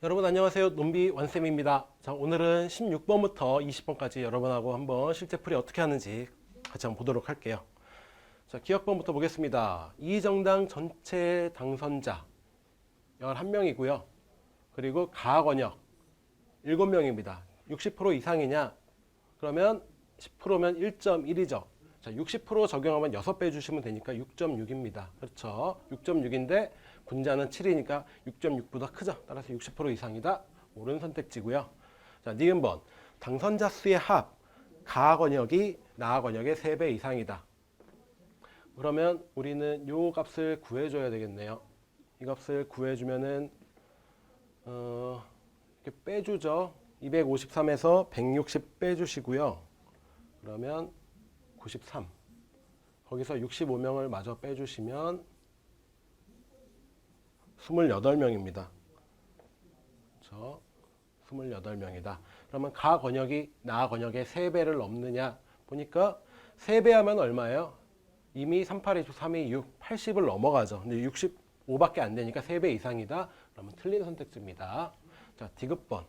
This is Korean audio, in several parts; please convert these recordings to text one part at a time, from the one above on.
여러분 안녕하세요. 논비 원쌤입니다. 자, 오늘은 16번부터 20번까지 여러분하고 한번 실제 풀이 어떻게 하는지 같이 한번 보도록 할게요. 자, 기억번부터 보겠습니다. 이 정당 전체 당선자 11명이고요. 그리고 가권역 7명입니다. 60% 이상이냐? 그러면 10%면 1.1이죠. 자, 60% 적용하면 6배 주시면 되니까 6.6입니다. 그렇죠? 6.6인데 분자는 7이니까 6.6보다 크죠. 따라서 60% 이상이다. 옳은 선택지고요. 자, 니은번 당선자 수의 합 가권역이 나권역의 3배 이상이다. 그러면 우리는 요 값을 구해줘야 되겠네요. 이 값을 구해주면은 이렇게 빼주죠. 253에서 160 빼주시고요. 그러면 93. 거기서 65명을 마저 빼주시면 28명입니다. 그렇죠? 28명이다. 그러면 가권역이 나권역의 3배를 넘느냐 보니까 3배 하면 얼마예요? 이미 38, 29, 3, 2, 6, 80을 넘어가죠. 근데 65밖에 안 되니까 3배 이상이다. 그러면 틀린 선택지입니다. 자, 디귿번.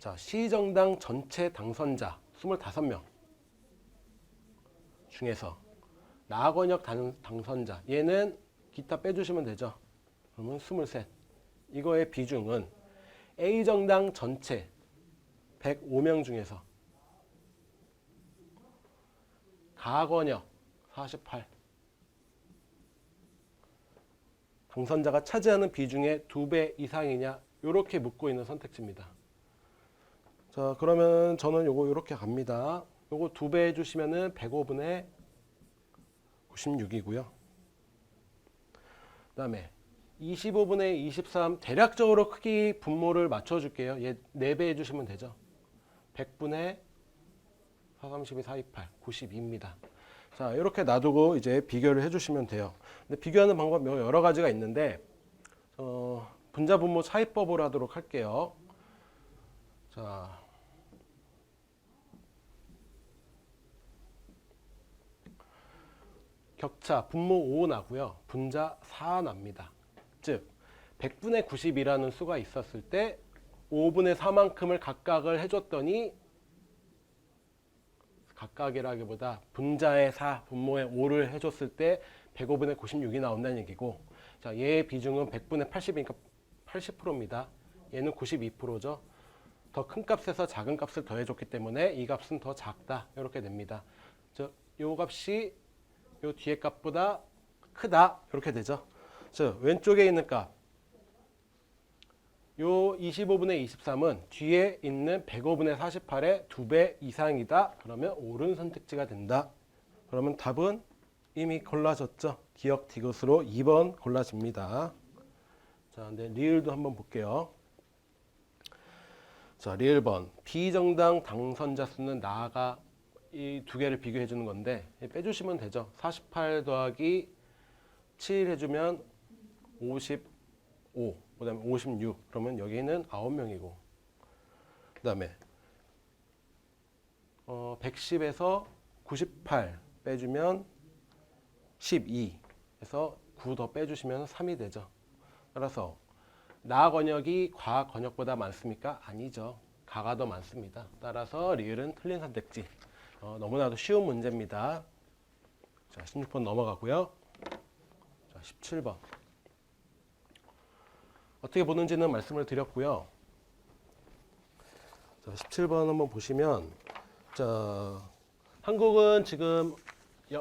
자, 시정당 전체 당선자 25명 중에서 나권역 당선자 얘는 기타 빼주시면 되죠. 그러면 23. 이거의 비중은 A정당 전체 105명 중에서 가권역 48 당선자가 차지하는 비중의 2배 이상이냐 이렇게 묻고 있는 선택지입니다. 자, 그러면 저는 요거 이렇게 갑니다. 요거 2배 해주시면은 105분의 96이고요. 그 다음에 25분의 23 대략적으로 크기 분모를 맞춰줄게요. 얘 4배 해주시면 되죠. 100분의 432, 428, 92입니다. 자, 이렇게 놔두고 이제 비교를 해주시면 돼요. 근데 비교하는 방법 여러 가지가 있는데 분자 분모 차이법으로 하도록 할게요. 자, 격차 분모 5 나고요. 분자 4 납니다. 즉 100분의 90이라는 수가 있었을 때 5분의 4만큼을 각각을 해줬더니 각각이라기보다 분자의 4, 분모의 5를 해줬을 때 105분의 96이 나온다는 얘기고, 자, 얘의 비중은 100분의 80이니까 80%입니다. 얘는 92%죠. 더 큰 값에서 작은 값을 더해줬기 때문에 이 값은 더 작다. 이렇게 됩니다. 즉, 요 값이 요 뒤에 값보다 크다. 이렇게 되죠. 자, 왼쪽에 있는 값. 요 25분의 23은 뒤에 있는 105분의 48의 2배 이상이다. 그러면 옳은 선택지가 된다. 그러면 답은 이미 골라졌죠. 기억 디귿으로 2번 골라집니다. 자, 근데 리을도 한번 볼게요. 자, 리을번 비정당 당선자 수는 나가 이 두 개를 비교해 주는 건데 빼주시면 되죠. 48 더하기 7 해주면 55, 그 다음에 56. 그러면 여기는 9명이고, 그 다음에 110에서 98 빼주면 12. 그래서 9 더 빼주시면 3이 되죠. 따라서 나권역이 과권역보다 많습니까? 아니죠. 가가 더 많습니다. 따라서 리을은 틀린 선택지. 너무나도 쉬운 문제입니다. 자, 16번 넘어가고요. 자, 17번. 어떻게 보는지는 말씀을 드렸고요. 자, 17번 한번 보시면, 자, 한국은 지금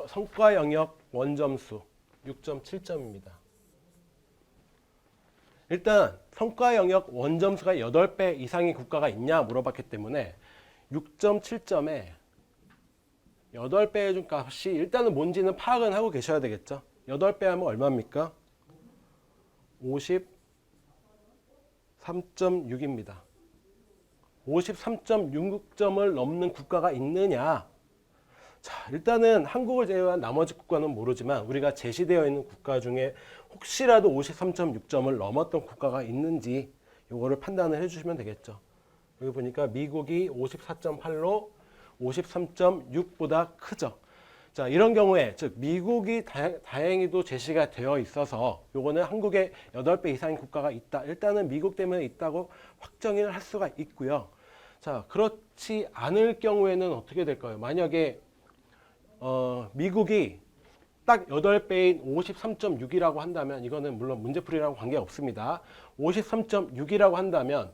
성과 영역 원점수 6.7점입니다. 일단 성과 영역 원점수가 8배 이상의 국가가 있냐 물어봤기 때문에 6.7점에 8배 해준 값이 일단은 뭔지는 파악은 하고 계셔야 되겠죠. 8배 하면 얼마입니까? 53.6입니다. 53.66점을 넘는 국가가 있느냐? 자, 일단은 한국을 제외한 나머지 국가는 모르지만 우리가 제시되어 있는 국가 중에 혹시라도 53.6점을 넘었던 국가가 있는지 이거를 판단을 해주시면 되겠죠. 여기 보니까 미국이 54.8로 53.6보다 크죠. 자, 이런 경우에 즉 미국이 다행히도 제시가 되어 있어서 요거는 한국의 8배 이상인 국가가 있다. 일단은 미국 때문에 있다고 확정을 할 수가 있고요. 자, 그렇지 않을 경우에는 어떻게 될까요? 만약에 미국이 딱 8배인 53.6이라고 한다면 이거는 물론 문제풀이랑 관계없습니다. 53.6이라고 한다면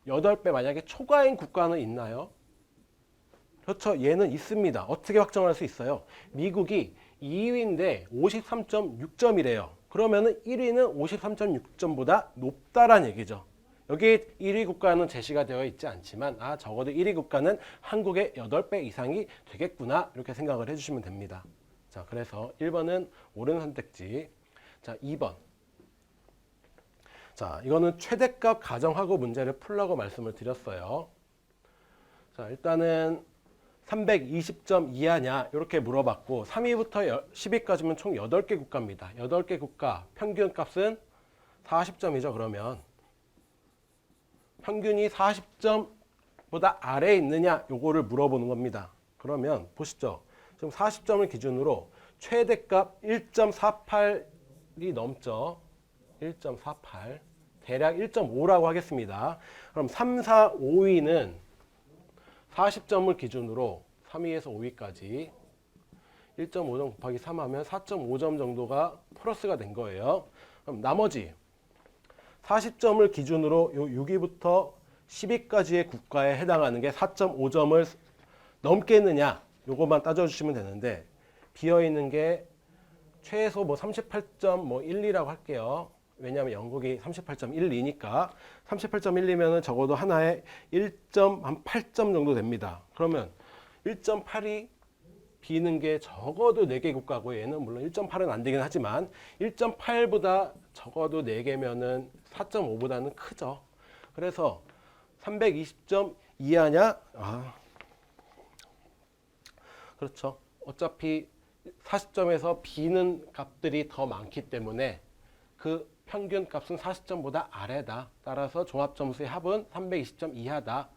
8배 만약에 초과인 국가는 있나요? 그렇죠. 얘는 있습니다. 어떻게 확정할 수 있어요? 미국이 2위인데 53.6점이래요. 그러면은 1위는 53.6점보다 높다란 얘기죠. 여기 1위 국가는 제시가 되어 있지 않지만 적어도 1위 국가는 한국의 8배 이상이 되겠구나 이렇게 생각을 해주시면 됩니다. 자, 그래서 1번은 옳은 선택지. 자, 2번. 자, 이거는 최대값 가정하고 문제를 풀라고 말씀을 드렸어요. 자, 일단은 320점 이하냐 이렇게 물어봤고 3위부터 10위까지면 총 8개 국가입니다. 8개 국가 평균 값은 40점이죠. 그러면 평균이 40점보다 아래에 있느냐 요거를 물어보는 겁니다. 그러면 보시죠. 지금 40점을 기준으로 최대값 1.48이 넘죠. 1.48 대략 1.5라고 하겠습니다. 그럼 3, 4, 5위는 40점을 기준으로 3위에서 5위까지 1.5점 곱하기 3 하면 4.5점 정도가 플러스가 된 거예요. 그럼 나머지 40점을 기준으로 요 6위부터 10위까지의 국가에 해당하는 게 4.5점을 넘겠느냐 요것만 따져주시면 되는데 비어있는 게 최소 뭐 38점 뭐 1, 2라고 할게요. 왜냐하면 영국이 38.12니까 38.12면은 적어도 하나에 1.8점 정도 됩니다. 그러면 1.8이 비는 게 적어도 4개 국가고 얘는 물론 1.8은 안 되긴 하지만 1.8보다 적어도 4개면은 4.5보다는 크죠. 그래서 320점 이하냐? 그렇죠. 어차피 40점에서 비는 값들이 더 많기 때문에 그 평균 값은 40점보다 아래다. 따라서 종합점수의 합은 320점 이하다.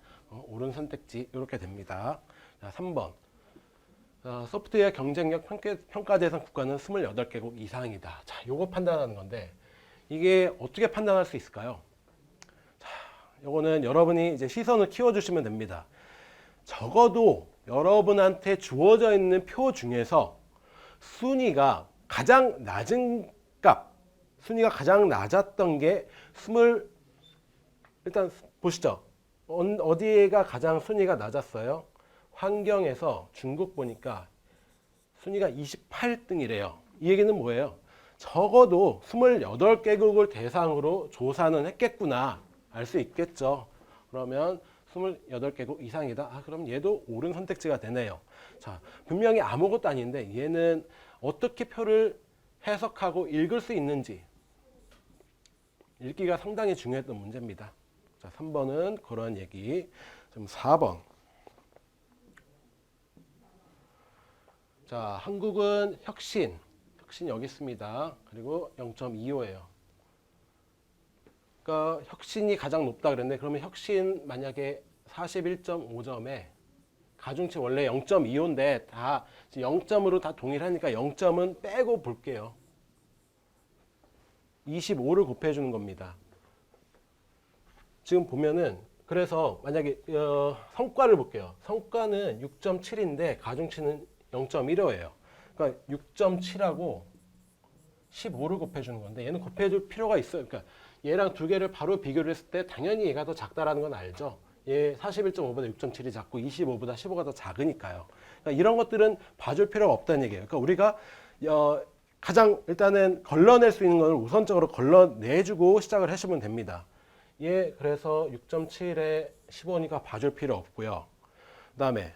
옳은 선택지 이렇게 됩니다. 자, 3번. 소프트웨어 경쟁력 평가 대상 국가는 28개국 이상이다. 자, 요거 판단하는 건데 이게 어떻게 판단할 수 있을까요? 자, 요거는 여러분이 이제 시선을 키워주시면 됩니다. 적어도 여러분한테 주어져 있는 표 중에서 순위가 가장 낮은 값, 순위가 가장 낮았던 게 일단 보시죠. 어디가 가장 순위가 낮았어요? 환경에서 중국 보니까 순위가 28등이래요. 이 얘기는 뭐예요? 적어도 28개국을 대상으로 조사는 했겠구나 알 수 있겠죠. 그러면 28개국 이상이다. 그럼 얘도 옳은 선택지가 되네요. 자, 분명히 아무것도 아닌데 얘는 어떻게 표를 해석하고 읽을 수 있는지 읽기가 상당히 중요했던 문제입니다. 자, 3번은 그런 얘기. 좀 4번. 자, 한국은 혁신 여기 있습니다. 그리고 0.25예요. 그러니까 혁신이 가장 높다 그랬는데 그러면 혁신 만약에 41.5점에 가중치 원래 0.25인데 다 0점으로 다 동일하니까 0점은 빼고 볼게요. 25를 곱해 주는 겁니다. 지금 보면은 그래서 만약에 성과를 볼게요. 성과는 6.7인데 가중치는 0.15예요. 그러니까 6.7하고 15를 곱해 주는 건데 얘는 곱해 줄 필요가 있어요. 그러니까 얘랑 두 개를 바로 비교를 했을 때 당연히 얘가 더 작다라는 건 알죠. 얘 41.5보다 6.7이 작고 25보다 15가 더 작으니까요. 그러니까 이런 것들은 봐줄 필요가 없다는 얘기예요. 그러니까 우리가 가장 일단은 걸러낼 수 있는 걸 우선적으로 걸러내주고 시작을 하시면 됩니다. 얘 그래서 6.7에 15니까 봐줄 필요 없고요. 그 다음에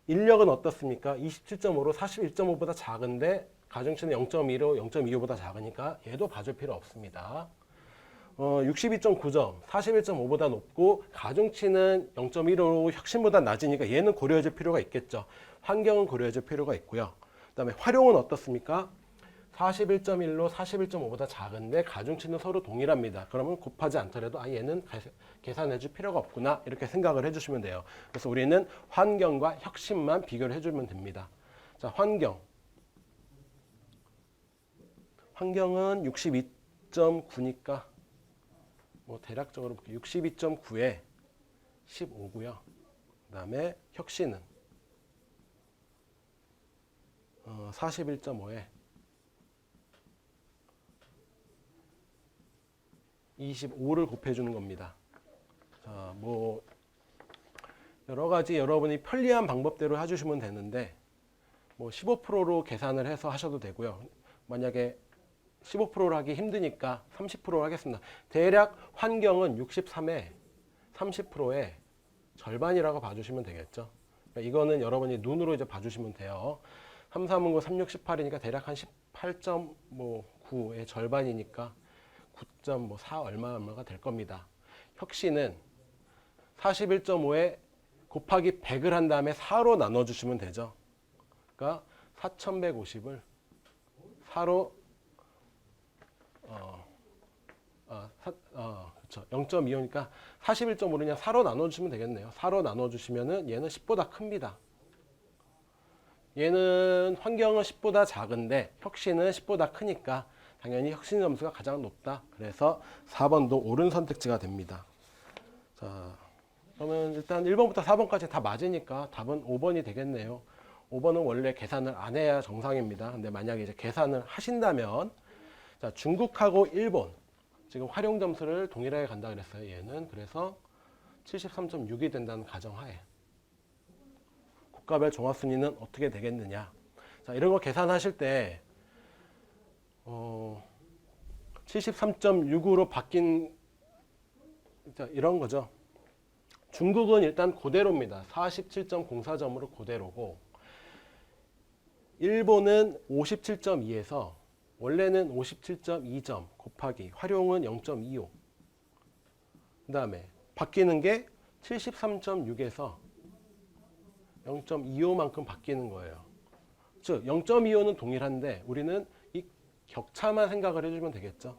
인력은 어떻습니까? 27.5로 41.5보다 작은데 가중치는 0.2로 0.25보다 작으니까 얘도 봐줄 필요 없습니다. 62.9점, 41.5보다 높고 가중치는 0.15로 혁신보다 낮으니까 얘는 고려해줄 필요가 있겠죠. 환경은 고려해줄 필요가 있고요. 그 다음에 활용은 어떻습니까? 41.1로 41.5보다 작은데 가중치는 서로 동일합니다. 그러면 곱하지 않더라도 얘는 계산해줄 필요가 없구나 이렇게 생각을 해주시면 돼요. 그래서 우리는 환경과 혁신만 비교를 해주면 됩니다. 자, 환경은 62.9니까 뭐 대략적으로 62.9에 15고요. 그 다음에 혁신은 41.5에 25를 곱해주는 겁니다. 자, 뭐 여러 가지 여러분이 편리한 방법대로 해주시면 되는데 뭐 15%로 계산을 해서 하셔도 되고요. 만약에 15%로 하기 힘드니까 30%로 하겠습니다. 대략 환경은 63에 30%의 절반이라고 봐주시면 되겠죠. 그러니까 이거는 여러분이 눈으로 이제 봐주시면 돼요. 3, 3은 9, 3, 6, 18이니까 대략 한 18.9의 절반이니까 9.4 얼마가 될 겁니다. 혁신은 41.5에 곱하기 100을 한 다음에 4로 나눠주시면 되죠. 그러니까 4150을 4로 그렇죠. 0.25니까 41.5를 그냥 4로 나눠주시면 되겠네요. 4로 나눠주시면은 얘는 10보다 큽니다. 얘는 환경은 10보다 작은데 혁신은 10보다 크니까 당연히 혁신 점수가 가장 높다. 그래서 4번도 옳은 선택지가 됩니다. 자, 그러면 일단 1번부터 4번까지 다 맞으니까 답은 5번이 되겠네요. 5번은 원래 계산을 안 해야 정상입니다. 근데 만약에 이제 계산을 하신다면 자, 중국하고 일본 지금 활용 점수를 동일하게 간다 그랬어요. 얘는 그래서 73.6이 된다는 가정하에 국가별 종합순위는 어떻게 되겠느냐. 자, 이런 거 계산하실 때 73.6으로 바뀐 자, 이런 거죠. 중국은 일단 그대로입니다. 47.04점으로 그대로고 일본은 57.2에서 원래는 57.2점 곱하기 활용은 0.25 그 다음에 바뀌는 게 73.6에서 0.25만큼 바뀌는 거예요. 즉 0.25는 동일한데 우리는 이 격차만 생각을 해주면 되겠죠.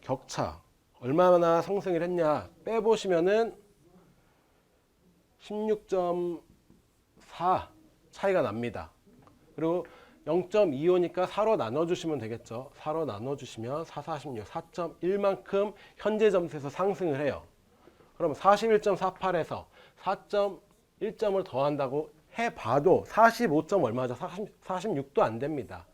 격차 얼마나 상승을 했냐 빼보시면은 16.4 차이가 납니다. 그리고 0.25니까 4로 나눠주시면 되겠죠. 4로 나눠주시면 4, 46, 4.1만큼 현재 점수에서 상승을 해요. 그러면 41.48에서 4.1점을 더한다고 해봐도 45점 얼마죠? 46도 안 됩니다.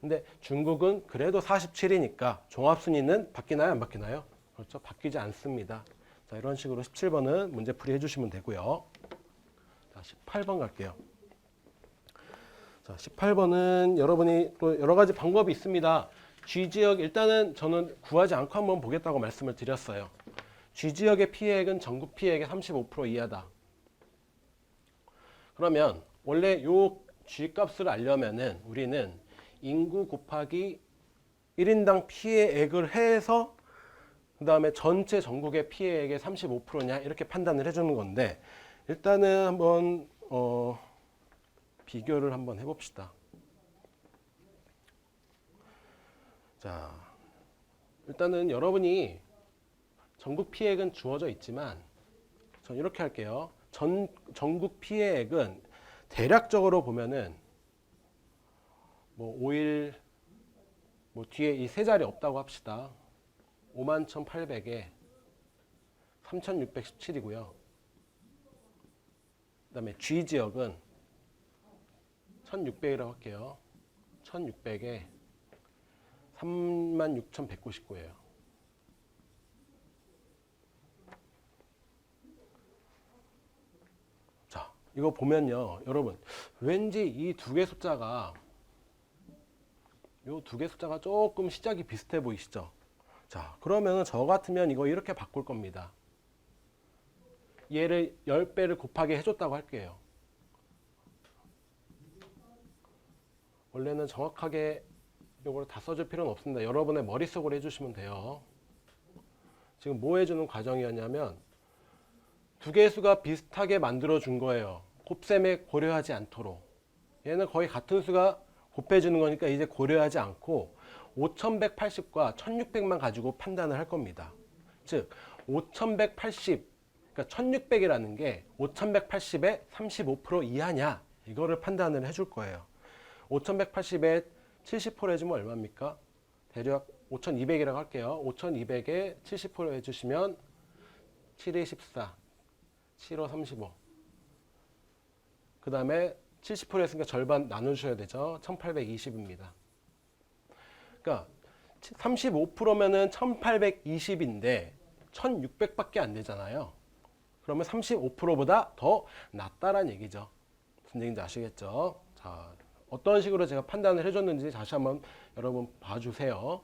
근데 중국은 그래도 47이니까 종합순위는 바뀌나요? 안 바뀌나요? 그렇죠. 바뀌지 않습니다. 자, 이런 식으로 17번은 문제풀이 해주시면 되고요. 자, 18번 갈게요. 자, 18번은 여러분이 또 여러 가지 방법이 있습니다. G지역 일단은 저는 구하지 않고 한번 보겠다고 말씀을 드렸어요. G지역의 피해액은 전국 피해액의 35% 이하다. 그러면 원래 요 G값을 알려면은 우리는 인구 곱하기 1인당 피해액을 해서 그 다음에 전체 전국의 피해액의 35%냐 이렇게 판단을 해주는 건데 일단은 한번 비교를 한번 해봅시다. 자, 일단은 여러분이 전국 피해액은 주어져 있지만 전 이렇게 할게요. 전국 피해액은 대략적으로 보면은 뭐 5일 뭐 뒤에 이 세 자리 없다고 합시다. 51,800에 3,617이고요. 그 다음에 G지역은 1,600이라고 할게요. 1,600에 36,199예요. 자, 이거 보면요. 여러분, 왠지 이 두 개 숫자가 요 두 개 숫자가 조금 시작이 비슷해 보이시죠? 자, 그러면 저 같으면 이거 이렇게 바꿀 겁니다. 얘를 10배를 곱하게 해줬다고 할게요. 원래는 정확하게 이걸 다 써줄 필요는 없습니다. 여러분의 머릿속으로 해주시면 돼요. 지금 뭐 해주는 과정이었냐면 두 개의 수가 비슷하게 만들어 준 거예요. 곱셈에 고려하지 않도록. 얘는 거의 같은 수가 곱해주는 거니까 이제 고려하지 않고 5180과 1600만 가지고 판단을 할 겁니다. 즉 5180, 그러니까 1600이라는 게 5180의 35% 이하냐 이거를 판단을 해줄 거예요. 5180에 70% 해주면 얼마입니까? 대략 5200이라고 할게요. 5200에 70% 해주시면 7에 14, 7호 35. 그 다음에 70% 했으니까 절반 나눠주셔야 되죠. 1820입니다. 그러니까 35%면은 1820인데 1600밖에 안 되잖아요. 그러면 35%보다 더 낫다라는 얘기죠. 무슨 얘기인지 아시겠죠? 자, 어떤 식으로 제가 판단을 해줬는지 다시 한번 여러분 봐주세요.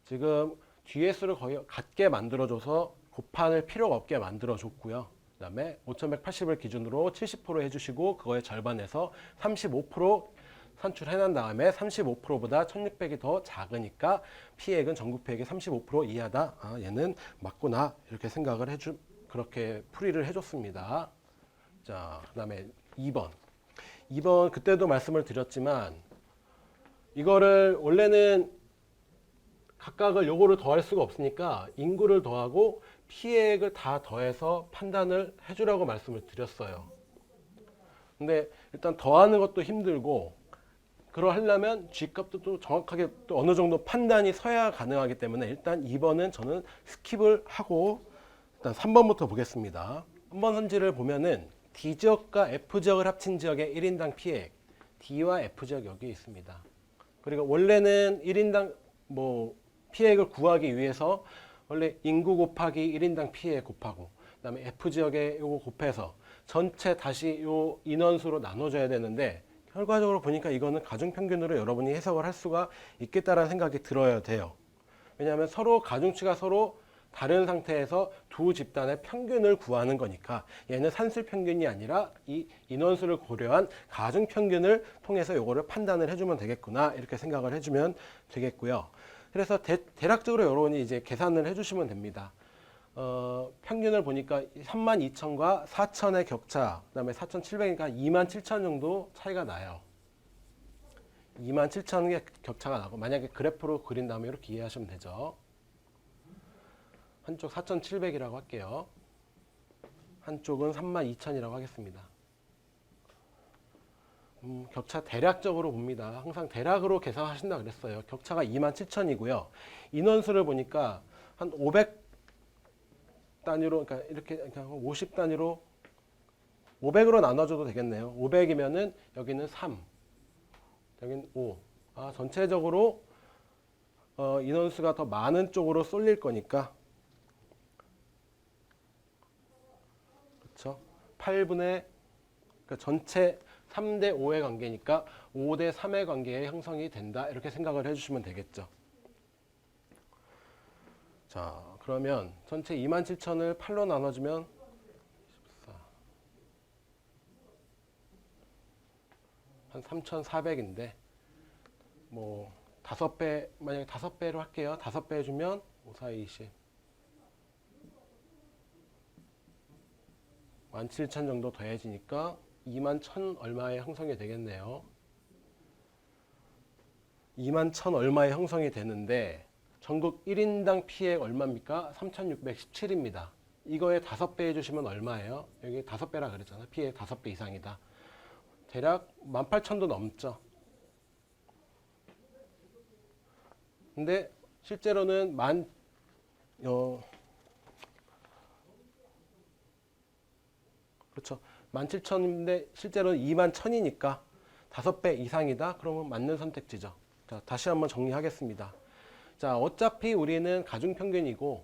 지금 GS를 거의 같게 만들어줘서 곱할 필요가 없게 만들어줬고요. 그 다음에 5180을 기준으로 70% 해주시고 그거의 절반에서 35% 산출해난 다음에 35%보다 1600이 더 작으니까 피해액은 전국 피해액의 35% 이하다. 아, 얘는 맞구나 이렇게 생각을 그렇게 풀이를 해줬습니다. 자, 그 다음에 2번 그때도 말씀을 드렸지만 이거를 원래는 각각을 요거를 더할 수가 없으니까 인구를 더하고 피해액을 다 더해서 판단을 해주라고 말씀을 드렸어요. 근데 일단 더하는 것도 힘들고 그러하려면 G값도 또 정확하게 또 어느 정도 판단이 서야 가능하기 때문에 일단 2번은 저는 스킵을 하고 일단 3번부터 보겠습니다. 3번 선지를 보면은 D지역과 F지역을 합친 지역의 1인당 피해액 D와 F지역 여기 있습니다. 그리고 원래는 1인당 피해액을 구하기 위해서 원래 인구 곱하기 1인당 피해액 곱하고 그다음에 F지역에 요거 곱해서 전체 다시 요 인원수로 나눠줘야 되는데 결과적으로 보니까 이거는 가중평균으로 여러분이 해석을 할 수가 있겠다라는 생각이 들어야 돼요. 왜냐하면 서로 가중치가 서로 다른 상태에서 두 집단의 평균을 구하는 거니까 얘는 산술평균이 아니라 이 인원수를 고려한 가중평균을 통해서 요거를 판단을 해주면 되겠구나 이렇게 생각을 해주면 되겠고요. 그래서 대략적으로 여러분이 이제 계산을 해주시면 됩니다. 평균을 보니까 32,000과 4,000의 격차, 그 다음에 4,700이니까 27,000 정도 차이가 나요. 27,000의 격차가 나고 만약에 그래프로 그린 다음에 이렇게 이해하시면 되죠. 한쪽 4,700이라고 할게요. 한쪽은 32,000이라고 하겠습니다. 격차 대략적으로 봅니다. 항상 대략으로 계산하신다 그랬어요. 격차가 27,000이고요. 인원수를 보니까 한 500 단위로, 그러니까 이렇게 50 단위로 500으로 나눠줘도 되겠네요. 500이면은 여기는 3, 여기는 5. 아, 전체적으로 인원수가 더 많은 쪽으로 쏠릴 거니까, 그렇죠? 8분의 그러니까 전체 3대 5의 관계니까 5대 3의 관계에 형성이 된다. 이렇게 생각을 해주시면 되겠죠. 자, 그러면 전체 27,000을 8로 나눠주면 24. 한 3,400인데 뭐 5배, 만약에 5배로 할게요. 5배 해주면 5, 4, 20 17,000 정도 더해지니까 21,000 얼마에 형성이 되겠네요. 21,000 얼마에 형성이 되는데 전국 1인당 피해액 얼마입니까? 3,617입니다. 이거에 5배 해주시면 얼마예요? 여기 5배라 그랬잖아요. 피해액 5배 이상이다. 대략 18,000도 넘죠. 근데 실제로는 그렇죠. 17,000인데 실제로는 21,000이니까 5배 이상이다. 그러면 맞는 선택지죠. 자, 다시 한번 정리하겠습니다. 자, 어차피 우리는 가중평균이고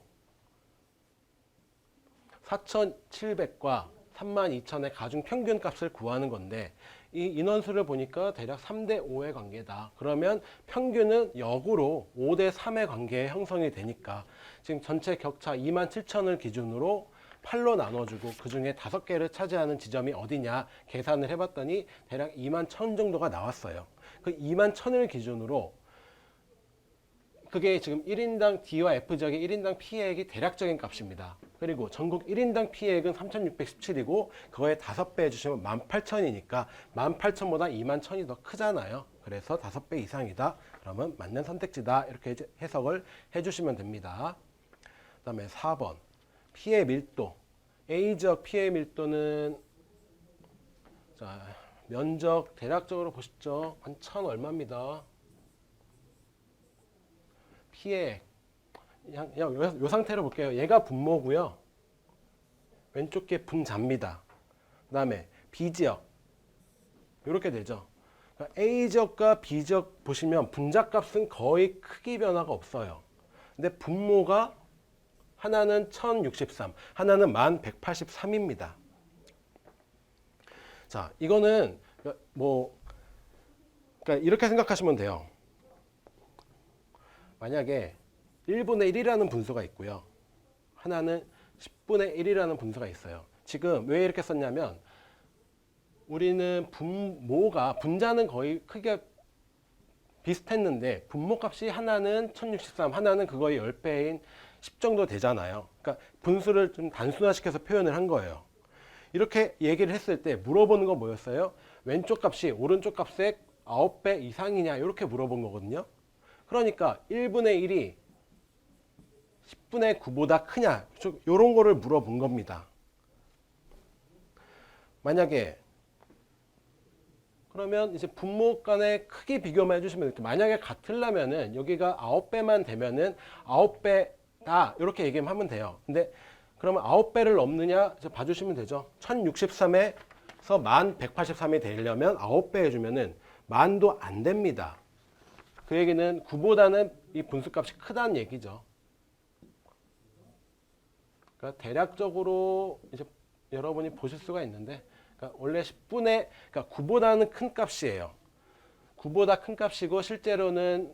4,700과 32,000의 가중평균 값을 구하는 건데 이 인원수를 보니까 대략 3대 5의 관계다. 그러면 평균은 역으로 5대 3의 관계에 형성이 되니까 지금 전체 격차 27,000을 기준으로 8로 나눠주고 그 중에 5개를 차지하는 지점이 어디냐 계산을 해봤더니 대략 21,000 정도가 나왔어요. 그 21,000을 기준으로 그게 지금 1인당 D와 F지역의 1인당 피해액이 대략적인 값입니다. 그리고 전국 1인당 피해액은 3,617이고 그거에 5배 해주시면 18,000이니까 18,000보다 21,000이 더 크잖아요. 그래서 5배 이상이다. 그러면 맞는 선택지다. 이렇게 해석을 해주시면 됩니다. 그 다음에 4번 피해 밀도 A지역 피해 밀도는 자, 면적 대략적으로 보시죠. 한 1000 얼마입니다. P의 그냥 요 상태로 볼게요. 얘가 분모고요. 왼쪽 게 분자입니다. 그 다음에 B지역 이렇게 되죠. 그러니까 A지역과 B지역 보시면 분자값은 거의 크기 변화가 없어요. 근데 분모가 하나는 1063, 하나는 1183입니다. 자, 이거는 뭐 그러니까 이렇게 생각하시면 돼요. 만약에 1분의 1이라는 분수가 있고요. 하나는 10분의 1이라는 분수가 있어요. 지금 왜 이렇게 썼냐면 우리는 분자는 거의 크게 비슷했는데 분모값이 하나는 1063, 하나는 그거의 10배인 10 정도 되잖아요. 그러니까 분수를 좀 단순화시켜서 표현을 한 거예요. 이렇게 얘기를 했을 때 물어보는 건 뭐였어요? 왼쪽 값이 오른쪽 값의 9배 이상이냐 이렇게 물어본 거거든요. 그러니까 1분의 1이 10분의 9보다 크냐 이런 거를 물어본 겁니다. 만약에 그러면 이제 분모 간의 크기 비교만 해주시면 이렇게 만약에 같으려면은 여기가 9배만 되면은 9배다 이렇게 얘기하면 돼요. 근데 그러면 9배를 넘느냐 봐주시면 되죠. 1063에서 1183이 되려면 9배 해주면은 만도 안 됩니다. 그 얘기는 9보다는 이 분수값이 크다는 얘기죠. 그러니까 대략적으로 이제 여러분이 보실 수가 있는데, 그러니까 원래 10분의, 그러니까 9보다는 큰 값이에요. 9보다 큰 값이고 실제로는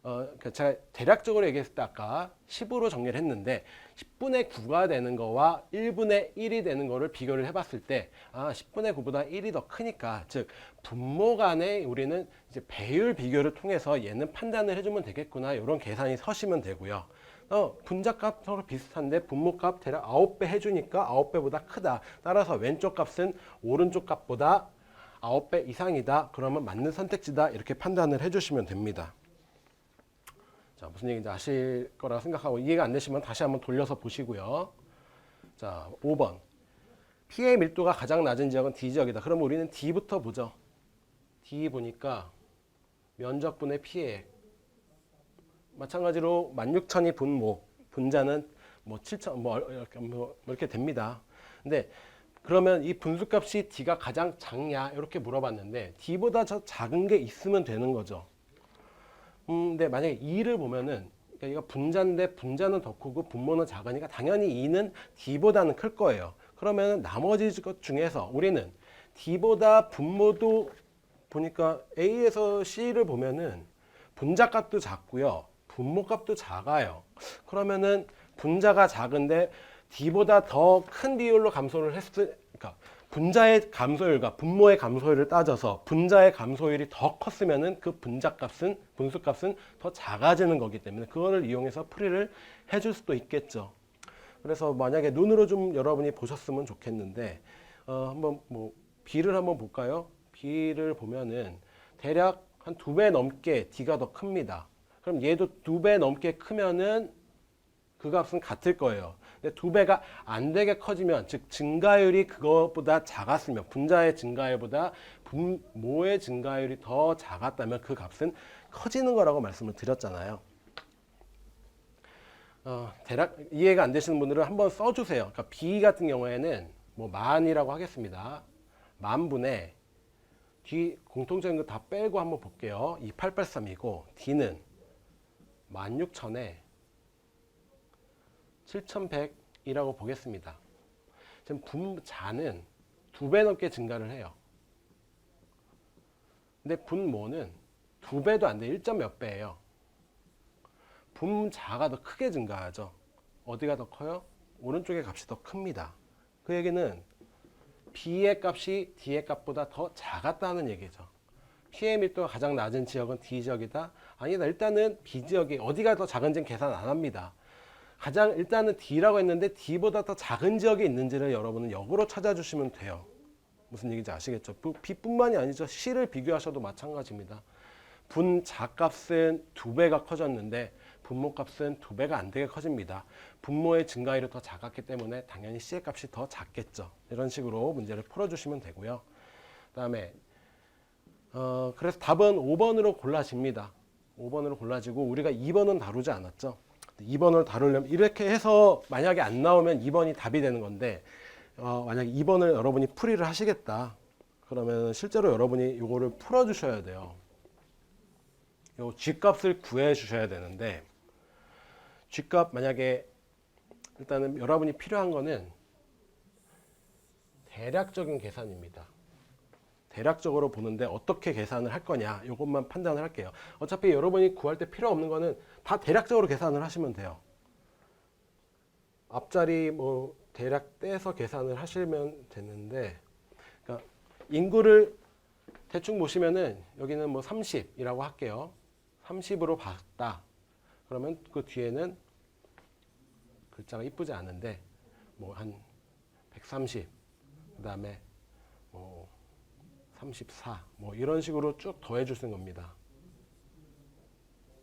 그러니까 제가 대략적으로 얘기했을 때 아까 10으로 정리를 했는데 10분의 9가 되는 거와 1분의 1이 되는 거를 비교를 해봤을 때 10분의 9보다 1이 더 크니까 즉 분모 간에 우리는 이제 배율 비교를 통해서 얘는 판단을 해주면 되겠구나 이런 계산이 서시면 되고요. 분자값 서로 비슷한데 분모값 대략 9배 해주니까 9배보다 크다. 따라서 왼쪽 값은 오른쪽 값보다 9배 이상이다. 그러면 맞는 선택지다. 이렇게 판단을 해주시면 됩니다. 자, 무슨 얘기인지 아실 거라 생각하고 이해가 안 되시면 다시 한번 돌려서 보시고요. 자, 5번. P의 밀도가 가장 낮은 지역은 D지역이다. 그럼 우리는 D부터 보죠. D 보니까 면적분의 P의 마찬가지로 16,000이 분모, 분자는 뭐 7,000 이렇게 됩니다. 근데 그러면 이 분수값이 D가 가장 작냐 이렇게 물어봤는데 D보다 더 작은 게 있으면 되는 거죠. 근데 만약에 2를 보면은 그러니까 이거 분자인데 분자는 더 크고 분모는 작으니까 당연히 2는 D보다는 클 거예요. 그러면 나머지 것 중에서 우리는 D보다 분모도 보니까 A에서 C를 보면은 분자값도 작고요. 분모값도 작아요. 그러면은 분자가 작은데 D보다 더 큰 비율로 감소를 그러니까 분자의 감소율과 분모의 감소율을 따져서 분자의 감소율이 더 컸으면은 그 분수값은 더 작아지는 거기 때문에 그거를 이용해서 풀이를 해줄 수도 있겠죠. 그래서 만약에 눈으로 좀 여러분이 보셨으면 좋겠는데 한번 뭐 B를 한번 볼까요? B를 보면은 대략 한 2배 넘게 D가 더 큽니다. 그럼 얘도 2배 넘게 크면은 그 값은 같을 거예요. 근데 2배가 안 되게 커지면, 즉 증가율이 그것보다 작았으면, 분자의 증가율보다 분모의 증가율이 더 작았다면 그 값은 커지는 거라고 말씀을 드렸잖아요. 대략 이해가 안 되시는 분들은 한번 써주세요. 그러니까 B 같은 경우에는 뭐 만이라고 하겠습니다. 만분의 D 공통적인 거 다 빼고 한번 볼게요. 2883이고 D는 16,000에 7,100이라고 보겠습니다. 지금 분자는 2배 넘게 증가를 해요. 근데 분모는 2배도 안 돼. 1. 몇 배예요. 분자가 더 크게 증가하죠. 어디가 더 커요? 오른쪽의 값이 더 큽니다. 그 얘기는 B의 값이 D의 값보다 더 작았다는 얘기죠. P의 밀도가 가장 낮은 지역은 D지역이다. 아니다. 일단은 B지역이 어디가 더 작은지는 계산 안 합니다. 일단은 D라고 했는데 D보다 더 작은 지역이 있는지를 여러분은 역으로 찾아주시면 돼요. 무슨 얘기인지 아시겠죠? B뿐만이 아니죠. C를 비교하셔도 마찬가지입니다. 분자값은 2배가 커졌는데 분모값은 2배가 안 되게 커집니다. 분모의 증가율이 더 작았기 때문에 당연히 C의 값이 더 작겠죠. 이런 식으로 문제를 풀어주시면 되고요. 그다음에 그래서 답은 5번으로 골라집니다. 5번으로 골라지고 우리가 2번은 다루지 않았죠. 2번을 다루려면 이렇게 해서 만약에 안 나오면 2번이 답이 되는 건데 만약에 2번을 여러분이 풀이를 하시겠다. 그러면 실제로 여러분이 이거를 풀어주셔야 돼요. 요 G값을 구해 주셔야 되는데 G값 만약에 일단은 여러분이 필요한 거는 대략적인 계산입니다. 대략적으로 보는데 어떻게 계산을 할 거냐 이것만 판단을 할게요. 어차피 여러분이 구할 때 필요 없는 거는 다 대략적으로 계산을 하시면 돼요. 앞자리 뭐 대략 떼서 계산을 하시면 되는데 그러니까 인구를 대충 보시면은 여기는 뭐 30이라고 할게요. 30으로 봤다. 그러면 그 뒤에는 글자가 이쁘지 않은데 뭐 한 130, 그다음에 뭐 34, 뭐 이런 식으로 쭉 더해 주는 겁니다.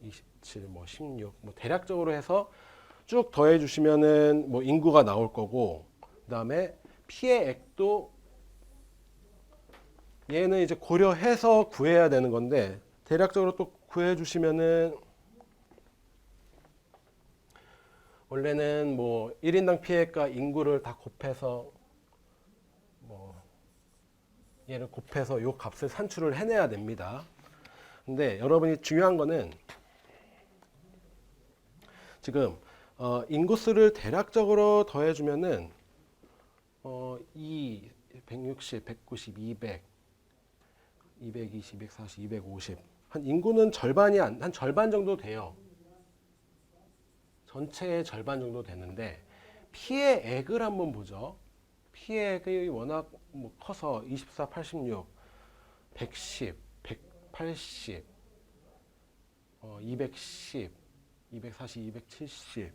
27, 뭐 16, 뭐 대략적으로 해서 쭉 더해 주시면은 뭐 인구가 나올 거고, 그다음에 피해 액도 얘는 이제 고려해서 구해야 되는 건데 대략적으로 또 구해 주시면은 원래는 뭐 1인당 피해액과 인구를 다 곱해서 뭐 얘를 곱해서 요 값을 산출을 해내야 됩니다. 근데 여러분이 중요한 거는 지금 인구수를 대략적으로 더해주면은 160, 190, 200, 220, 240, 250 한 인구는 절반이 한 절반 정도 돼요. 전체의 절반 정도 되는데 피해액을 한번 보죠. 피해액이 워낙 뭐 커서 24, 86, 110, 180, 210, 240, 270,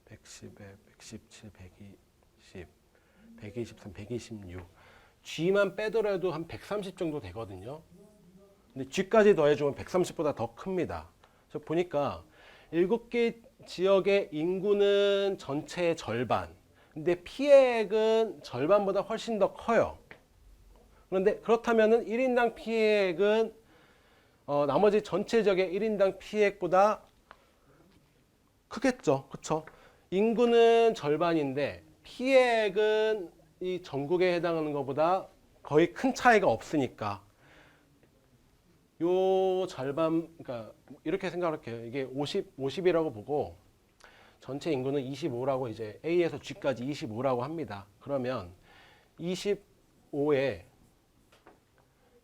110에 117, 120, 123, 126. G만 빼더라도 한 130 정도 되거든요. 근데 G까지 더해주면 130보다 더 큽니다. 그래서 보니까 7개 지역의 인구는 전체의 절반. 근데 피해액은 절반보다 훨씬 더 커요. 그런데 그렇다면은 1인당 피해액은 나머지 전체 지역의 1인당 피해액보다 크겠죠. 그렇죠? 인구는 절반인데 피해액은 이 전국에 해당하는 것보다 거의 큰 차이가 없으니까 요 절반, 그러니까 이렇게 생각할게요. 이게 50이라고 보고 전체 인구는 25라고 이제 A에서 G까지 25라고 합니다. 그러면 25에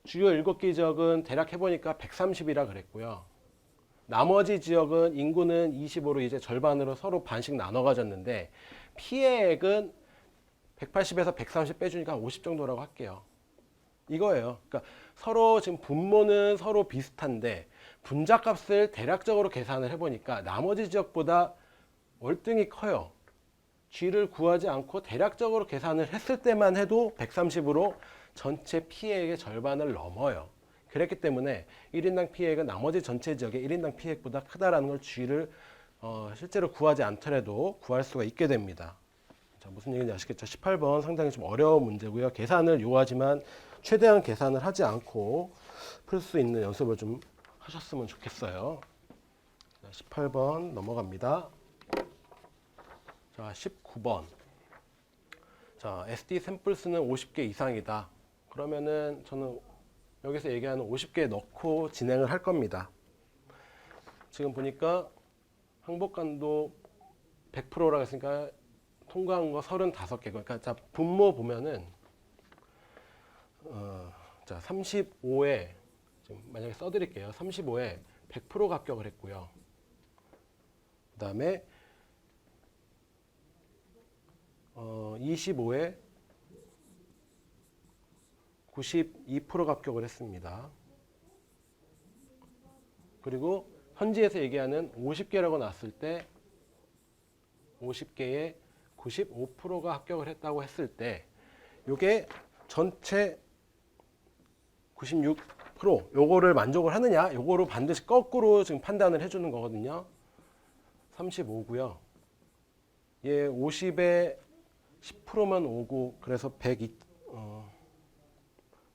주요 7개 지역은 대략 해보니까 130이라 그랬고요. 나머지 지역은 인구는 25로 이제 절반으로 서로 반씩 나눠 가졌는데 피해액은 180에서 130 빼주니까 50 정도라고 할게요. 이거예요. 그러니까 서로 지금 분모는 서로 비슷한데 분자값을 대략적으로 계산을 해보니까 나머지 지역보다 월등히 커요. G를 구하지 않고 대략적으로 계산을 했을 때만 해도 130으로 전체 피해액의 절반을 넘어요. 그랬기 때문에 1인당 피해액은 나머지 전체 지역의 1인당 피해액보다 크다라는 걸 G를 실제로 구하지 않더라도 구할 수가 있게 됩니다. 자, 무슨 얘기인지 아시겠죠? 18번 상당히 좀 어려운 문제고요. 계산을 요하지만 최대한 계산을 하지 않고 풀 수 있는 연습을 좀 하셨으면 좋겠어요. 자, 18번 넘어갑니다. 자, 19번. 자, SD 샘플수는 50개 이상이다. 그러면은 저는 여기서 얘기하는 50개 넣고 진행을 할 겁니다. 지금 보니까 항복간도 100%라고 했으니까 통과한 거 35개. 그러니까 자, 분모 보면은 자, 35에 지금 만약에 써드릴게요. 35에 100% 합격을 했고요. 그 다음에 25에 92% 합격을 했습니다. 그리고 현지에서 얘기하는 50개라고 났을 때 50개에 95%가 합격을 했다고 했을 때 이게 전체 96% 요거를 만족을 하느냐, 요거로 반드시 거꾸로 지금 판단을 해주는 거거든요. 35고요. 얘 50에 10%만 오고 그래서 50에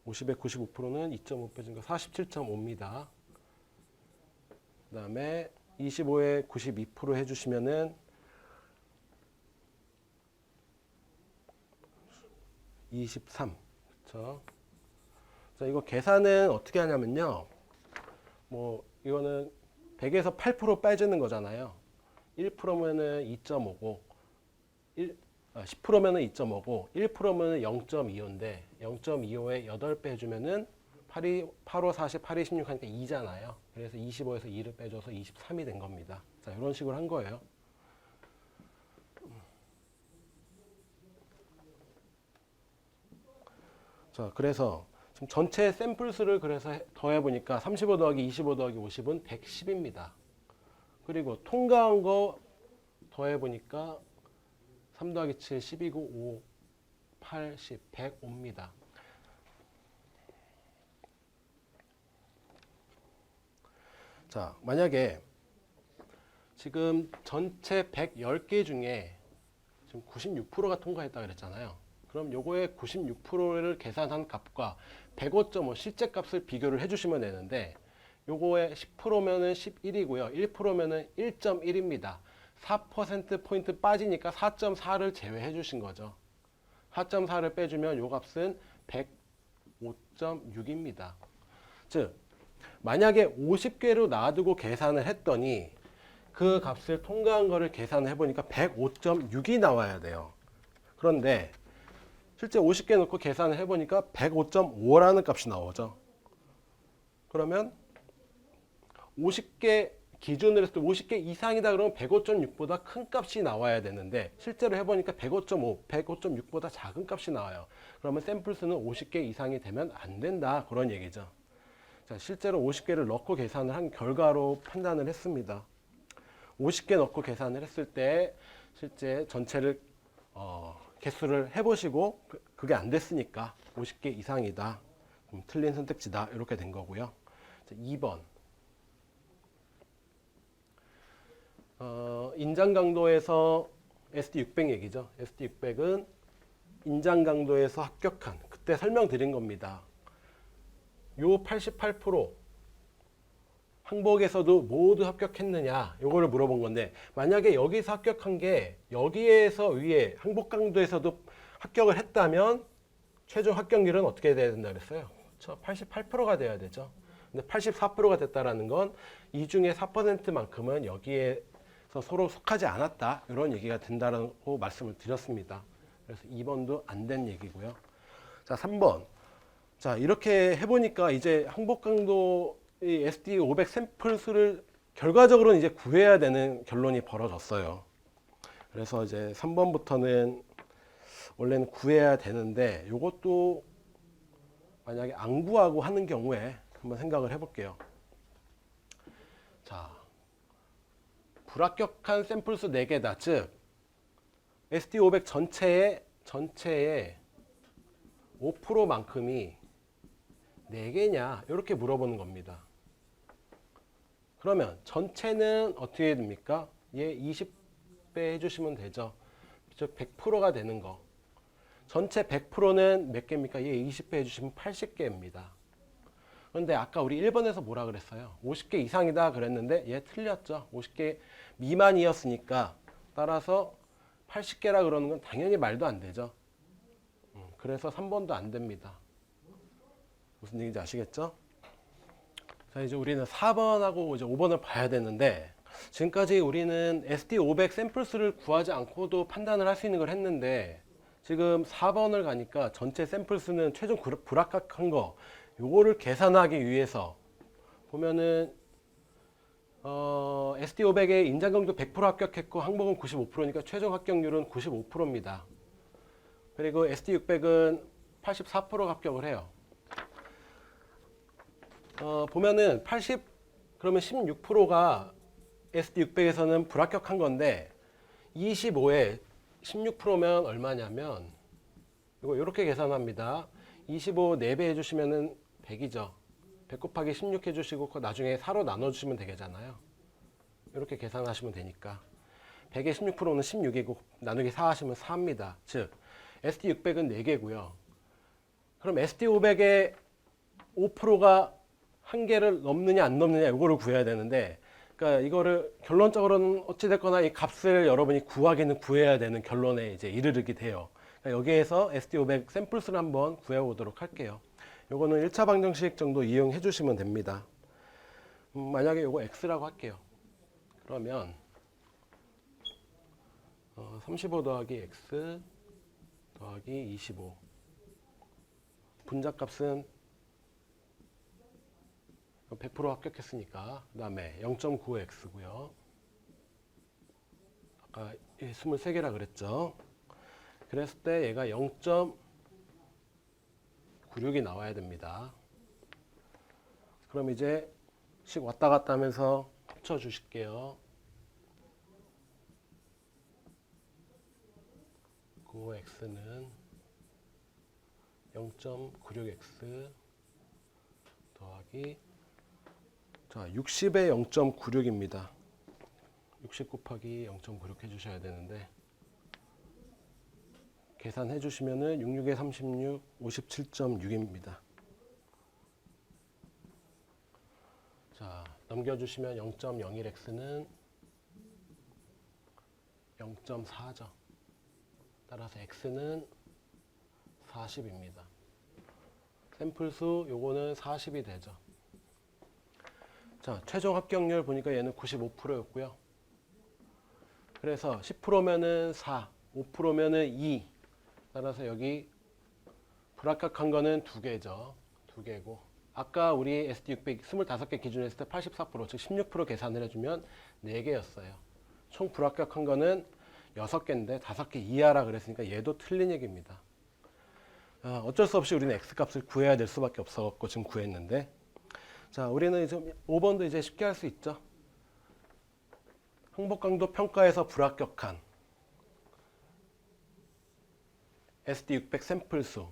95%는 2.5 빼준 거 47.5입니다. 그 다음에 25에 92% 해주시면은 23. 그렇죠? 자, 이거 계산은 어떻게 하냐면요. 뭐 이거는 100에서 8% 빼주는 거잖아요. 1%면은 2.5고 10%면은 2.5고 1%면은 0.25인데 0.25에 8배 해주면은 8호 40, 8이 16 하니까 2잖아요. 그래서 25에서 2를 빼줘서 23이 된 겁니다. 자, 이런 식으로 한 거예요. 자, 그래서 지금 전체 샘플 수를 그래서 더해보니까 35 더하기 25 더하기 50은 110입니다. 그리고 통과한 거 더해보니까 3 더하기 7, 12고 5, 8, 10, 105입니다. 자, 만약에 지금 전체 110개 중에 지금 96%가 통과했다 그랬잖아요. 그럼 요거의 96%를 계산한 값과 105.5 실제 값을 비교를 해주시면 되는데 요거의 10%면은 11이고요. 1%면은 1.1입니다. 4%포인트 빠지니까 4.4를 제외해 주신 거죠. 4.4를 빼주면 요 값은 105.6입니다. 즉 만약에 50개로 놔두고 계산을 했더니 그 값을 통과한 거를 계산을 해보니까 105.6이 나와야 돼요. 그런데 실제 50개 넣고 계산을 해보니까 105.5라는 값이 나오죠. 그러면 50개 기준으로 했을 때 50개 이상이다 그러면 105.6보다 큰 값이 나와야 되는데 실제로 해보니까 105.5, 105.6보다 작은 값이 나와요. 그러면 샘플 수는 50개 이상이 되면 안 된다. 그런 얘기죠. 자, 실제로 50개를 넣고 계산을 한 결과로 판단을 했습니다. 50개 넣고 계산을 했을 때 실제 전체를 개수를 해보시고 그게 안 됐으니까 50개 이상이다. 그럼 틀린 선택지다. 이렇게 된 거고요. 자, 2번 인장 강도에서 SD600 얘기죠. SD600은 인장 강도에서 합격한 그때 설명드린 겁니다. 요 88% 항복에서도 모두 합격했느냐 요거를 물어본 건데 만약에 여기서 합격한 게 여기에서 위에 항복 강도에서도 합격을 했다면 최종 합격률은 어떻게 돼야 된다 그랬어요? 그렇죠? 88%가 돼야 되죠. 근데 84%가 됐다라는 건 이 중에 4%만큼은 여기에서 서로 속하지 않았다 이런 얘기가 된다고 말씀을 드렸습니다. 그래서 2번도 안 된 얘기고요. 자, 3번. 자, 이렇게 해보니까 이제 항복 강도 이 SD500 샘플 수를 결과적으로는 이제 구해야 되는 결론이 벌어졌어요. 그래서 이제 3번부터는 원래는 구해야 되는데 이것도 만약에 안 구하고 하는 경우에 한번 생각을 해볼게요. 자, 불합격한 샘플 수 4개다. 즉 SD500 전체의 5%만큼이 4개냐 이렇게 물어보는 겁니다. 그러면 전체는 어떻게 됩니까? 얘 20배 해주시면 되죠. 즉 100%가 되는 거. 전체 100%는 몇 개입니까? 얘 20배 해주시면 80개입니다. 그런데 아까 우리 1번에서 뭐라 그랬어요? 50개 이상이다 그랬는데 얘 틀렸죠. 50개 미만이었으니까 따라서 80개라 그러는 건 당연히 말도 안 되죠. 그래서 3번도 안 됩니다. 무슨 얘기인지 아시겠죠? 자, 이제 우리는 4번하고 이제 5번을 봐야 되는데 지금까지 우리는 SD500 샘플 수를 구하지 않고도 판단을 할 수 있는 걸 했는데 지금 4번을 가니까 전체 샘플 수는 최종 불합격한 거 요거를 계산하기 위해서 보면은 SD500의 인장 강도 100% 합격했고 항복은 95%니까 최종 합격률은 95%입니다. 그리고 SD600은 84% 합격을 해요. 보면은 80 그러면 16%가 SD600에서는 불합격한 건데 25에 16%면 얼마냐면 이거 이렇게 계산합니다. 25 4배 해주시면은 100이죠. 100 곱하기 16 해주시고 그 나중에 4로 나눠주시면 되겠잖아요. 이렇게 계산하시면 되니까 100의 16%는 16이고 나누기 4 하시면 4입니다. 즉 SD600은 4개고요. 그럼 SD500의 5%가 한 개를 넘느냐 안 넘느냐 이거를 구해야 되는데, 그러니까 이거를 결론적으로는 어찌됐거나 이 값을 여러분이 구하기는 구해야 되는 결론에 이제 이르게 돼요. 그러니까 여기에서 SD500 샘플수를 한번 구해보도록 할게요. 요거는 1차 방정식 정도 이용해 주시면 됩니다. 만약에 요거 x라고 할게요. 그러면 35 더하기 x 더하기 25, 분자값은 100% 합격했으니까 그 다음에 0.95x고요. 아까 23개라 그랬죠. 그랬을 때 얘가 0.96이 나와야 됩니다. 그럼 이제 식 왔다 갔다 하면서 합쳐 주실게요. 9x는 0.96x 더하기, 자, 60에 0.96입니다. 60 곱하기 0.96 해주셔야 되는데, 계산해 주시면은 66에 36, 57.6입니다. 자, 넘겨주시면 0.01x는 0.4죠. 따라서 x는 40입니다. 샘플수 요거는 40이 되죠. 자, 최종 합격률 보니까 얘는 95%였고요. 그래서 10%면은 4, 5%면은 2. 따라서 여기 불합격한 거는 2개죠. 2개고. 아까 우리 SD600 25개 기준으로 했을 때 84%, 즉 16% 계산을 해주면 4개였어요. 총 불합격한 거는 6개인데 5개 이하라 그랬으니까 얘도 틀린 얘기입니다. 어쩔 수 없이 우리는 X값을 구해야 될 수밖에 없어갖고 지금 구했는데, 자, 우리는 이제 5번도 이제 쉽게 할 수 있죠. 항복강도 평가에서 불합격한 SD600 샘플수,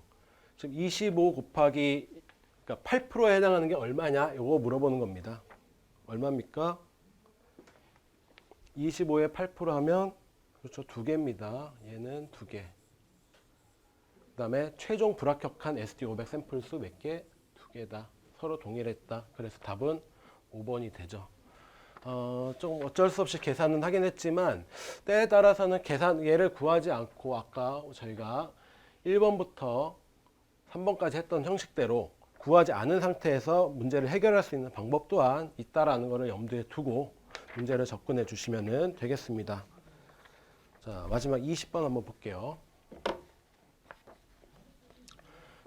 즉 25 곱하기, 그러니까 8%에 해당하는 게 얼마냐 이거 물어보는 겁니다. 얼마입니까? 25에 8% 하면 그렇죠, 2개입니다. 얘는 2개. 그 다음에 최종 불합격한 SD500 샘플수 몇 개? 2개다. 서로 동일했다. 그래서 답은 5번이 되죠. 좀 어쩔 수 없이 계산은 하긴 했지만 때에 따라서는 얘를 구하지 않고 아까 저희가 1번부터 3번까지 했던 형식대로 구하지 않은 상태에서 문제를 해결할 수 있는 방법 또한 있다라는 것을 염두에 두고 문제를 접근해 주시면 되겠습니다. 자, 마지막 20번 한번 볼게요.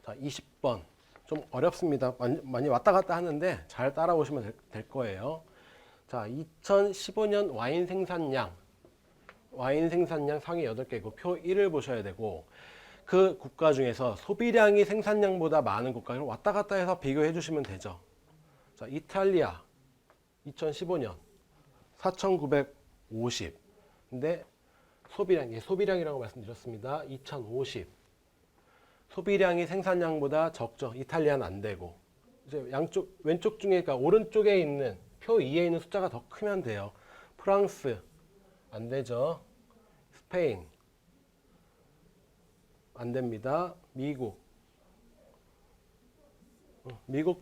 자, 20번. 좀 어렵습니다. 많이 왔다 갔다 하는데 잘 따라오시면 될 거예요. 자, 2015년 와인 생산량 상위 8개국 표 1을 보셔야 되고, 그 국가 중에서 소비량이 생산량보다 많은 국가를 왔다 갔다 해서 비교해 주시면 되죠. 자, 이탈리아 2015년 4,950. 근데 소비량이라고 말씀드렸습니다. 2050. 소비량이 생산량보다 적죠. 이탈리아는 안 되고. 이제 양쪽 왼쪽 중에, 그러니까 오른쪽에 있는 표 2에 있는 숫자가 더 크면 돼요. 프랑스 안 되죠. 스페인 안 됩니다. 미국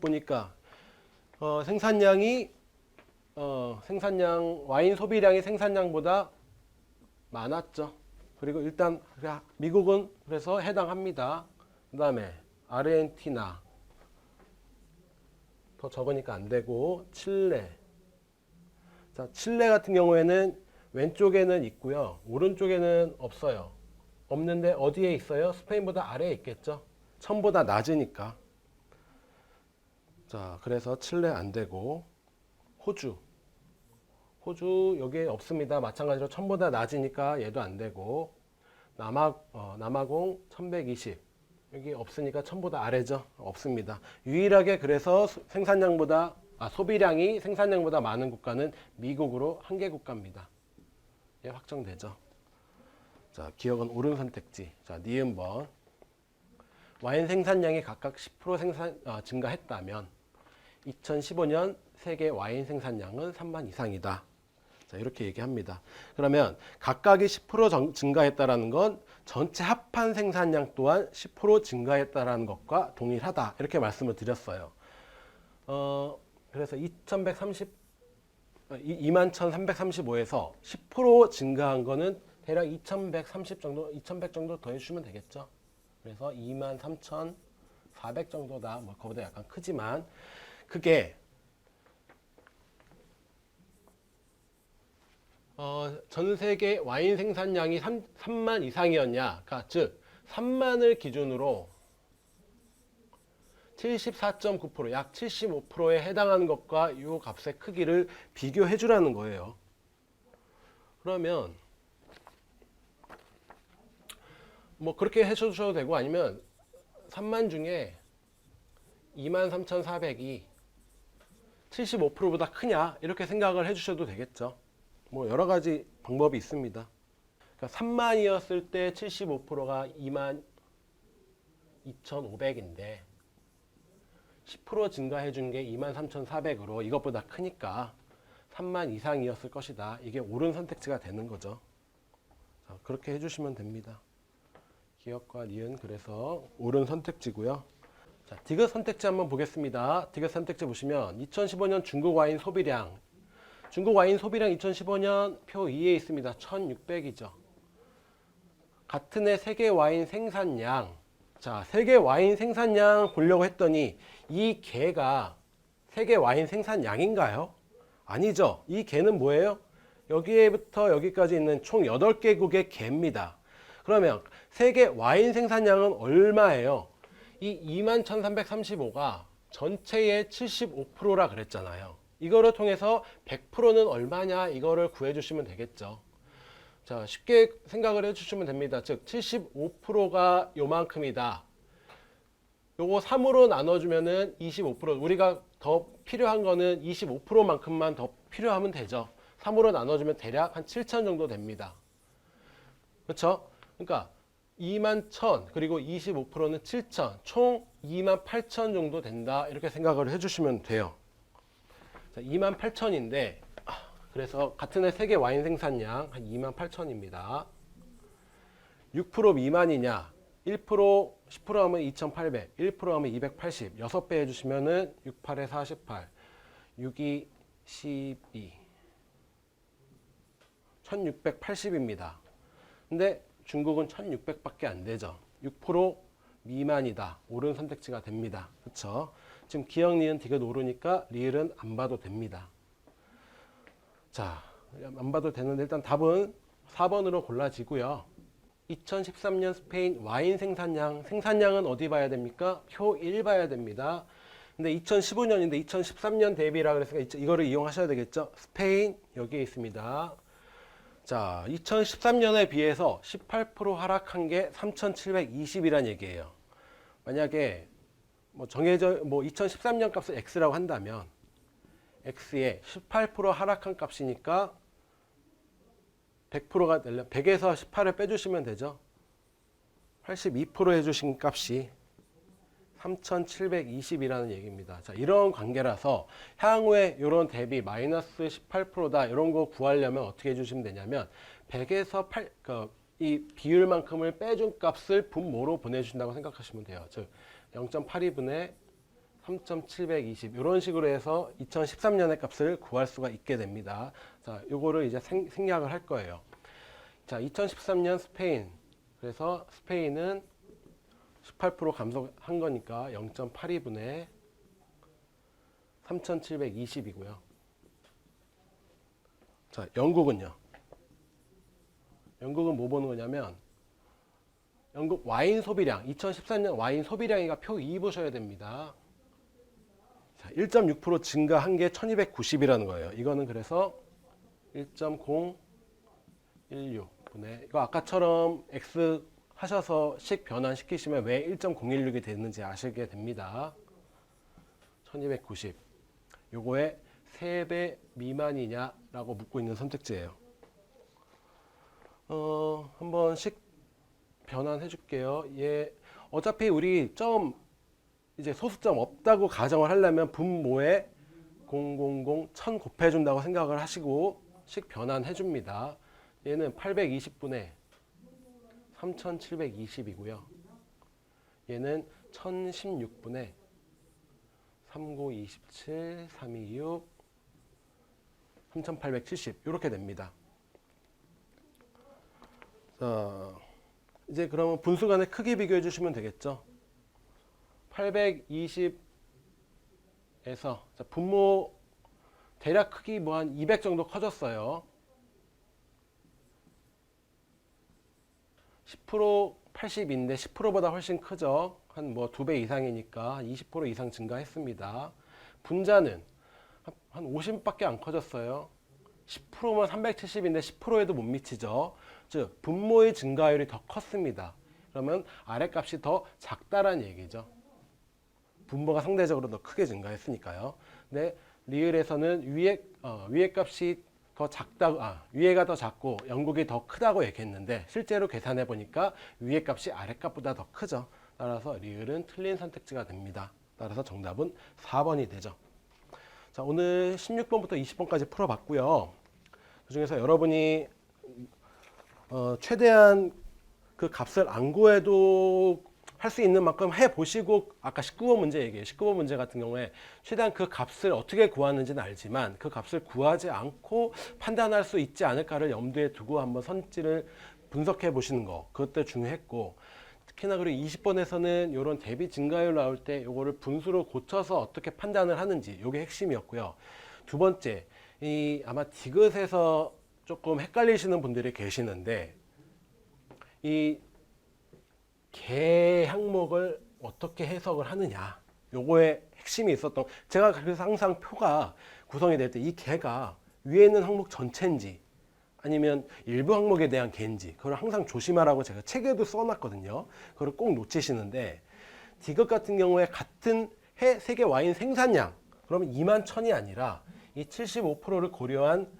보니까 와인 소비량이 생산량보다 많았죠. 그리고 일단 미국은 그래서 해당합니다. 그 다음에 아르헨티나 더 적으니까 안 되고, 칠레. 자, 칠레 같은 경우에는 왼쪽에는 있고요, 오른쪽에는 없어요. 없는데 어디에 있어요? 스페인보다 아래에 있겠죠. 1000보다 낮으니까. 자, 그래서 칠레 안 되고, 호주 여기에 없습니다. 마찬가지로 1000보다 낮으니까 얘도 안 되고, 남아공 1120 여기 없으니까 1000보다 아래죠. 없습니다. 유일하게 그래서 소비량이 생산량보다 많은 국가는 미국으로 한 개 국가입니다. 예, 확정되죠. 자, 기억은 옳은 선택지. 자, 니은번. 와인 생산량이 각각 10% 증가했다면 2015년 세계 와인 생산량은 3만 이상이다. 자, 이렇게 얘기합니다. 그러면 각각이 10% 증가했다라는 건 전체 합한 생산량 또한 10% 증가했다라는 것과 동일하다. 이렇게 말씀을 드렸어요. 그래서 21,335에서 10% 증가한 거는 대략 2,130 정도, 2,100 정도 더 해주시면 되겠죠. 그래서 23,400 정도다. 뭐 그거보다 약간 크지만 그게 전 세계 와인 생산량이 3만 이상이었냐? 그러니까 즉 3만을 기준으로 74.9%, 약 75%에 해당하는 것과 이 값의 크기를 비교해 주라는 거예요. 그러면 뭐 그렇게 해주셔도 되고 아니면 3만 중에 23,400이 75%보다 크냐 이렇게 생각을 해주셔도 되겠죠. 뭐 여러 가지 방법이 있습니다. 그러니까 3만이었을 때 75%가 22,500인데 10% 증가해 준 게 23,400으로 이것보다 크니까 3만 이상이었을 것이다. 이게 옳은 선택지가 되는 거죠. 자, 그렇게 해주시면 됩니다. 기억과 니은 그래서 옳은 선택지고요. 자, 디귿 선택지 한번 보겠습니다. 디귿 선택지 보시면 2015년 중국 와인 소비량, 중국 와인 소비량 2015년 표 2에 있습니다. 1600이죠. 같은 해 세계 와인 생산량. 자, 세계 와인 생산량 보려고 했더니 이 개가 세계 와인 생산량인가요? 아니죠. 이 개는 뭐예요? 여기에부터 여기까지 있는 총 8개국의 개입니다. 그러면 세계 와인 생산량은 얼마예요? 이 21,335가 전체의 75%라 그랬잖아요. 이거를 통해서 100%는 얼마냐 이거를 구해주시면 되겠죠. 자, 쉽게 생각을 해주시면 됩니다. 즉 75%가 요만큼이다. 요거 3으로 나눠주면은 25%. 우리가 더 필요한 거는 25%만큼만 더 필요하면 되죠. 3으로 나눠주면 대략 한 7천 정도 됩니다. 그렇죠? 그러니까 21,000 그리고 25%는 7천, 총 28,000 정도 된다. 이렇게 생각을 해주시면 돼요. 자, 28,000인데 그래서 같은 해 세계 와인 생산량 한 28,000입니다. 6% 미만이냐? 1%, 10% 하면 2,800, 1% 하면 280, 6배 해주시면은 68에 48, 62, 12, 1680입니다. 근데 중국은 1600밖에 안 되죠. 6% 미만이다. 옳은 선택지가 됩니다. 그렇죠? 지금 기억, 니은, 디귿 오르니까 리을은 안 봐도 됩니다. 자, 안 봐도 되는데 일단 답은 4번으로 골라지고요. 2013년 스페인 와인 생산량은 어디 봐야 됩니까? 표 1 봐야 됩니다. 근데 2015년인데 2013년 대비라 그랬으니까 이거를 이용하셔야 되겠죠. 스페인 여기에 있습니다. 자, 2013년에 비해서 18% 하락한 게 3,720이란 얘기예요. 만약에 뭐 정해져 2013년 값을 x라고 한다면 x에 18% 하락한 값이니까 100%가 되려 100에서 18을 빼주시면 되죠. 82% 해주신 값이 3,720이라는 얘기입니다. 자, 이런 관계라서 향후에 이런 대비 마이너스 18%다 이런 거 구하려면 어떻게 해주시면 되냐면 100에서 8, 이 비율만큼을 빼준 값을 분모로 보내주신다고 생각하시면 돼요. 즉 0.82분의 3,720 이런 식으로 해서 2013년의 값을 구할 수가 있게 됩니다. 자, 요거를 이제 생략을 할 거예요. 자, 2013년 스페인. 그래서 스페인은 18% 감소한 거니까 0.82분의 3,720이고요. 자, 영국은요. 영국은 뭐 보는 거냐면 영국 와인 소비량 2013년 와인 소비량이가 표 2 보셔야 됩니다. 1.6% 증가한 게 1290이라는 거예요. 이거는 그래서 1.016분의 이거 아까처럼 x 하셔서 식 변환시키시면 왜 1.016이 됐는지 아시게 됩니다. 1290 요거에 3배 미만이냐라고 묻고 있는 선택지예요. 한번 식 변환해 줄게요. 예, 어차피 우리 점 이제 소수점 없다고 가정을 하려면 분모에 000 1000 곱해준다고 생각을 하시고 씩 변환해 줍니다. 얘는 820분의 3720이고요. 얘는 1016분의 3927, 326, 3870 이렇게 됩니다. 자, 이제 그러면 분수 간의 크기 비교해 주시면 되겠죠. 820에서 분모 대략 크기 뭐 한 200 정도 커졌어요. 10% 80인데 10%보다 훨씬 크죠. 한 뭐 2배 이상이니까 한 20% 이상 증가했습니다. 분자는 한 50밖에 안 커졌어요. 10%면 370인데 10%에도 못 미치죠. 즉 분모의 증가율이 더 컸습니다. 그러면 아랫값이 더 작다란 얘기죠. 분모가 상대적으로 더 크게 증가했으니까요. 근데 리을에서는 위에 값이 더 작다, 위에가 더 작고 영국이 더 크다고 얘기했는데 실제로 계산해 보니까 위에 값이 아래 값보다 더 크죠. 따라서 리을은 틀린 선택지가 됩니다. 따라서 정답은 4번이 되죠. 자, 오늘 16번부터 20번까지 풀어봤고요. 그 중에서 여러분이 최대한 그 값을 안 구해도 할 수 있는 만큼 해보시고, 아까 19번 문제 얘기해요. 19번 문제 같은 경우에 최대한 그 값을 어떻게 구하는지는 알지만 그 값을 구하지 않고 판단할 수 있지 않을까를 염두에 두고 한번 선지를 분석해 보시는 거, 그것도 중요했고, 특히나 그리고 20번에서는 이런 대비 증가율 나올 때 이거를 분수로 고쳐서 어떻게 판단을 하는지, 이게 핵심이었고요. 두 번째, 아마 디귿에서 조금 헷갈리시는 분들이 계시는데, 이 개 항목을 어떻게 해석을 하느냐, 요거에 핵심이 있었던, 제가 그래서 항상 표가 구성이 될 때 이 개가 위에 있는 항목 전체인지 아니면 일부 항목에 대한 개인지 그걸 항상 조심하라고 제가 책에도 써놨거든요. 그걸 꼭 놓치시는데, 디귿 같은 경우에 같은 해 세계 와인 생산량 그러면 2만 천이 아니라 이 75%를 고려한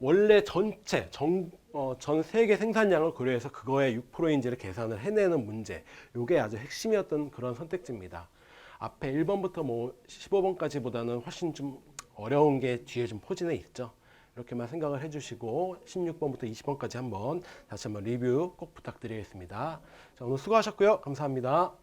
원래 전체 전 세계 생산량을 고려해서 그거의 6%인지를 계산을 해내는 문제, 이게 아주 핵심이었던 그런 선택지입니다. 앞에 1번부터 뭐 15번까지보다는 훨씬 좀 어려운 게 뒤에 좀 포진해 있죠. 이렇게만 생각을 해주시고 16번부터 20번까지 한번 다시 한번 리뷰 꼭 부탁드리겠습니다. 자, 오늘 수고하셨고요. 감사합니다.